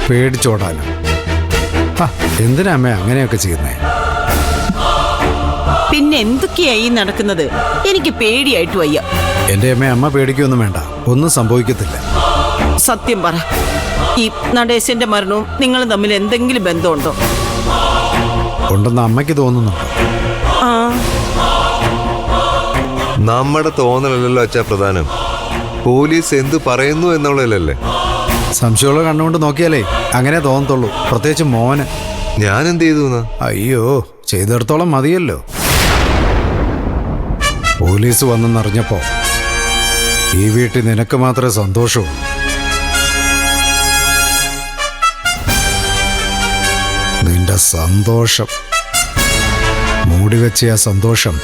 പേടിച്ചോടാനും. എന്തിനാ അമ്മ അങ്ങനെയൊക്കെ ചെയ്യുന്നേ? പിന്നെ എന്തൊക്കെയായി നടക്കുന്നത്? എനിക്ക് പേടിയായിട്ട് വയ്യ. എന്റെ അമ്മ പേടിക്കൊന്നും വേണ്ട, ഒന്നും സംഭവിക്കത്തില്ല. സത്യം പറ, ഈ നടേശന്റെ മരണവും നിങ്ങളും തമ്മിൽ എന്തെങ്കിലും ബന്ധമുണ്ടോ? ഉണ്ടെന്ന് അമ്മയ്ക്ക് തോന്നുന്നുണ്ടോ? ആ, നമ്മുടെ തോന്നലല്ലോ അച്ഛാ പ്രധാനം. പോലീസ് എന്ത് പറയുന്നു എന്നുള്ളതല്ലേ. സംശയമുള്ള കണ്ണുകൊണ്ട് നോക്കിയാലേ അങ്ങനെ തോന്നത്തുള്ളൂ, പ്രത്യേകിച്ച് മോന്. ഞാൻ എന്ത് ചെയ്തു? അയ്യോ, ചെയ്തെടുത്തോളം മതിയല്ലോ. പോലീസ് വന്നെന്നറിഞ്ഞപ്പോ ഈ വീട്ടിൽ നിനക്ക് മാത്രമേ സന്തോഷവും. നിന്റെ സന്തോഷം, മൂടിവെച്ച ആ സന്തോഷം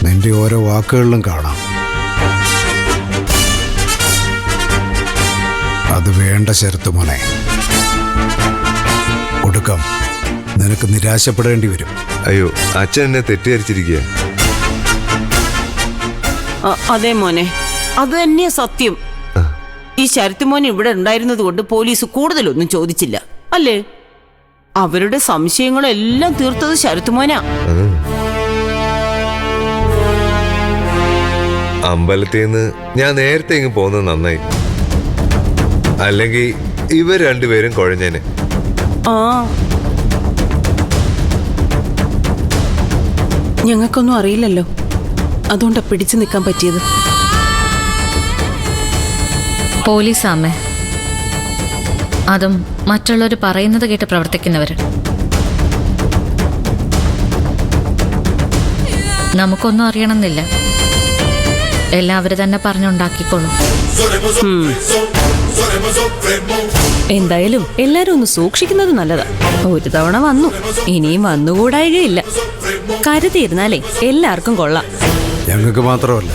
നിന്റെ ഓരോ വാക്കുകളിലും കാണാം. അത് വേണ്ട ശരത്ത് മോനെ. ഒടുക്കം നിനക്ക് നിരാശപ്പെടേണ്ടി വരും. അയ്യോ, അച്ഛൻ എന്നെ തെറ്റിദ്ധരിച്ചിരിക്കുക. അതെ മോനെ, അത് തന്നെയാ സത്യം. ഈ ശരത്ത് മോൻ ഇവിടെ ഉണ്ടായിരുന്നത് കൊണ്ട് പോലീസ് കൂടുതലൊന്നും ചോദിച്ചില്ല അല്ലേ? അവരുടെ സംശയങ്ങളെല്ലാം തീർത്തത് ശരത്ത് മോനാ. അമ്പലത്തിൽ നിന്ന് ഞാൻ നേരത്തെ ഇങ്ങ് പോകുന്നത് നന്നായി, അല്ലെങ്കിൽ ഇവർ രണ്ടുപേരും കുഴഞ്ഞേനെ. ആ, ഞങ്ങൾക്കൊന്നും അറിയില്ലല്ലോ, അതുകൊണ്ടാ പിടിച്ചു നിൽക്കാൻ പറ്റിയത്. പോലീസാമ്മേ, അതും മറ്റുള്ളവർ പറയുന്നത് കേട്ട് പ്രവർത്തിക്കുന്നവർ. നമുക്കൊന്നും അറിയണമെന്നില്ല, എല്ലാവരും തന്നെ പറഞ്ഞുണ്ടാക്കിക്കോളും. എന്തായാലും എല്ലാരും ഒന്ന് സൂക്ഷിക്കുന്നത് നല്ലതാ. ഒരു തവണ വന്നു, ഇനിയും വന്നുകൂടായികയില്ല. കരുതിയിരുന്നാലേ എല്ലാവർക്കും കൊള്ളാം. ഞങ്ങൾക്ക് മാത്രമല്ല,